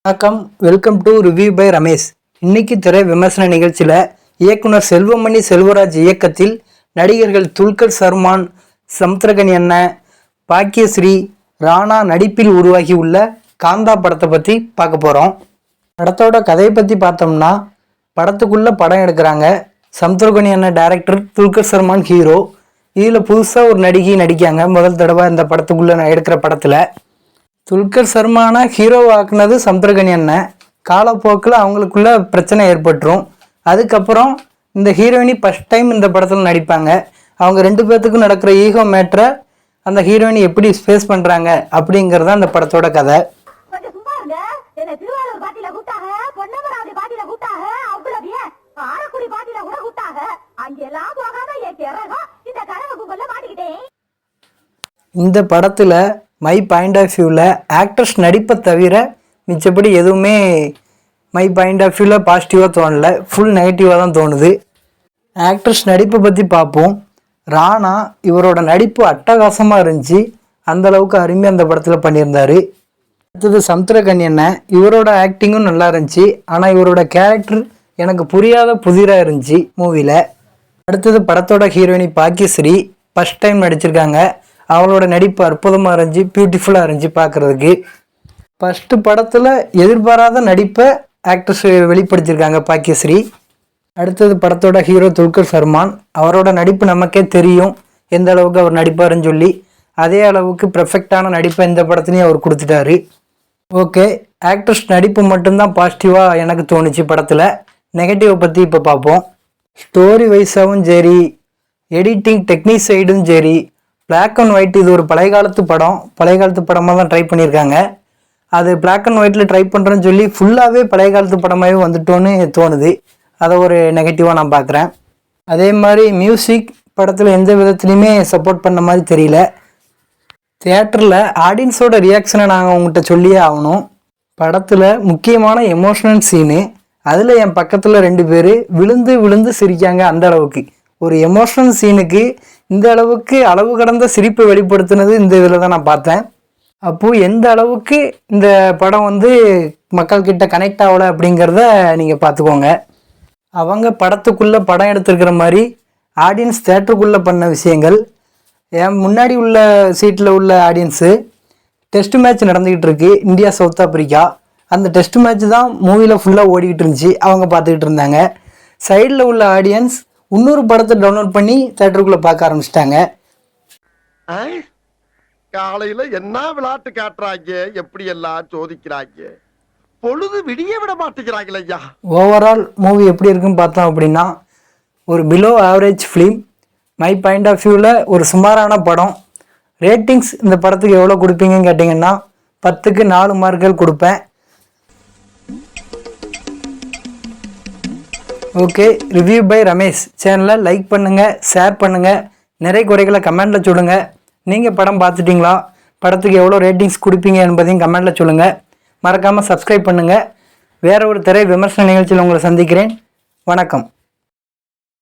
வணக்கம், welcome to review by Ramesh. இன்னைக்கு திரை விமர்சன நிகழ்ச்சியில் இயக்குனர் செல்வமணி செல்வராஜ் இயக்கத்தில் நடிகர்கள் துல்கர் சல்மான், சமுத்திரகனி அண்ணன், பாக்கியஸ்ரீ, ராணா நடிப்பில் உருவாகி உள்ள காந்தா படத்தை பற்றி பார்க்க போகிறோம். படத்தோட கதையை பற்றி பார்த்தோம்னா, படத்துக்குள்ளே படம் எடுக்கிறாங்க. சமுத்திரகனி அண்ணன் டைரக்டர், துல்கர் சல்மான் ஹீரோ. இதில் புதுசாக ஒரு நடிகை நடிக்காங்க முதல் தடவை இந்த படத்துக்குள்ளே எடுக்கிற படத்தில். துல்கர் சல்மானை ஹீரோவாக்குனது சமுத்திரகனி அண்ணன். காலப்போக்கில் அவங்களுக்குள்ள பிரச்சனை ஏற்பட்டுரும். அதுக்கப்புறம் இந்த ஹீரோயினி ஃபஸ்ட் டைம் இந்த படத்தில் நடிப்பாங்க. அவங்க ரெண்டு பேர்த்துக்கும் நடக்கிற ஈகோ மேட்ரை அந்த ஹீரோயினி எப்படி ஃபேஸ் பண்ணுறாங்க அப்படிங்கிறது தான் அந்த படத்தோட கதை. இந்த படத்தில் மை பாயிண்ட் ஆஃப் வியூவில் ஆக்டர்ஸ் நடிப்பை தவிர மிச்சப்படி எதுவுமே மை பாயிண்ட் ஆஃப் வியூவில் பாசிட்டிவாக தோணலை, ஃபுல் நெகட்டிவாக தான் தோணுது. ஆக்டர்ஸ் நடிப்பை பற்றி பார்ப்போம். ராணா இவரோட நடிப்பு அட்டகாசமாக இருந்துச்சு. அந்தளவுக்கு அருமையாக அந்த படத்தில் பண்ணியிருந்தார். அடுத்தது சமுத்திரகனி அண்ணன், இவரோட ஆக்டிங்கும் நல்லா இருந்துச்சு. ஆனால் இவரோட கேரக்டர் எனக்கு புரியாத புதிராக இருந்துச்சு மூவியில். அடுத்தது படத்தோட ஹீரோயினி பாக்கியஸ்ரீ ஃபஸ்ட் டைம் நடிச்சிருக்காங்க. அவளோட நடிப்பு அற்புதமாக இருந்துச்சு, பியூட்டிஃபுல்லாக இருந்துச்சு பார்க்குறதுக்கு. ஃபஸ்ட்டு படத்தில் எதிர்பாராத நடிப்பை ஆக்டர்ஸ் வெளிப்படுத்தியிருக்காங்க பாக்கியஸ்ரீ. அடுத்தது படத்தோட ஹீரோ துல்கர் சல்மான். அவரோட நடிப்பு நமக்கே தெரியும் எந்த அளவுக்கு அவர் நடிப்பாருன்னு சொல்லி. அதே அளவுக்கு பெர்ஃபெக்டான நடிப்பை இந்த படத்துலையும் அவர் கொடுத்துட்டாரு. ஓகே, ஆக்டர்ஸ் நடிப்பு மட்டும்தான் பாசிட்டிவாக எனக்கு தோணுச்சு படத்தில். நெகட்டிவை பற்றி இப்போ பார்ப்போம். ஸ்டோரி வைஸாகவும் சரி, எடிட்டிங் டெக்னிக் சைடும் சரி, பிளாக் அண்ட் ஒயிட். இது ஒரு பழைய காலத்து படமாக தான் ட்ரை பண்ணியிருக்காங்க. அது பிளாக் அண்ட் ஒயிட்டில் ட்ரை பண்ணுறேன்னு சொல்லி ஃபுல்லாகவே பழைய காலத்து படமாகவே வந்துட்டோன்னு தோணுது. அதை ஒரு நெகட்டிவாக நான் பார்க்குறேன். அதே மாதிரி மியூசிக் படத்தில் எந்த விதத்துலையுமே சப்போர்ட் பண்ண மாதிரி தெரியல. தியேட்டரில் ஆடியன்ஸோட ரியாக்ஷனை நாங்கள் உங்கள்கிட்ட சொல்லியே ஆகணும். படத்தில் முக்கியமான எமோஷனல் சீனு, அதில் என் பக்கத்தில் 2 பேர் விழுந்து விழுந்து சிரிக்காங்க. அந்த அளவுக்கு ஒரு எமோஷனல் சீனுக்கு இந்த அளவுக்கு அளவு கடந்த சிரிப்பை வெளிப்படுத்தினது இந்த இதில் தான் நான் பார்த்தேன். அப்போது எந்த அளவுக்கு இந்த படம் மக்கள்கிட்ட கனெக்ட் ஆகலை அப்படிங்கிறத நீங்கள் பார்த்துக்கோங்க. அவங்க படத்துக்குள்ளே படம் எடுத்துருக்கிற மாதிரி ஆடியன்ஸ் தேட்டருக்குள்ளே பண்ண விஷயங்கள். என் முன்னாடி உள்ள சீட்டில் உள்ள ஆடியன்ஸு டெஸ்ட் மேட்ச் நடந்துக்கிட்டு இருக்கு, இந்தியா சவுத் ஆப்பிரிக்கா. அந்த டெஸ்ட் மேட்ச் தான் மூவியில் ஃபுல்லாக ஓடிக்கிட்டு இருந்துச்சு, அவங்க பார்த்துக்கிட்டு இருந்தாங்க. சைடில் உள்ள ஆடியன்ஸ் இன்னொரு படத்தை டவுன்லோட் பண்ணி தேட்டருக்குள்ளே பார்க்க ஆரம்பிச்சிட்டாங்க. காலையில் என்ன விளையாட்டு காட்டுறாங்க, எப்படி எல்லாம் சோதிக்கிறாங்க, பொழுது விடிய விட மாட்டேங்கிறாங்களே ஐயா. ஓவரால் மூவி எப்படி இருக்குன்னு பார்த்தோம் அப்படின்னா, ஒரு below average film. My point of வியூவில் ஒரு சுமாரான படம். ரேட்டிங்ஸ் இந்த படத்துக்கு எவ்வளோ கொடுப்பீங்கன்னு கேட்டிங்கன்னா 10க்கு 4 மார்க்குகள் கொடுப்பேன். ஓகே, ரிவ்யூ பை ரமேஷ் சேனலை லைக் பண்ணுங்கள், ஷேர் பண்ணுங்கள், நிறைய குறைகளை கமெண்டில் சொல்லுங்கள். நீங்கள் படம் பார்த்துட்டிங்களா, படத்துக்கு எவ்வளோ ரேட்டிங்ஸ் கொடுப்பீங்க என்பதையும் கமெண்டில் சொல்லுங்கள். மறக்காமல் சப்ஸ்கிரைப் பண்ணுங்கள். வேறு ஒரு திரை விமர்சன நிகழ்ச்சியில் உங்களை சந்திக்கிறேன். வணக்கம்.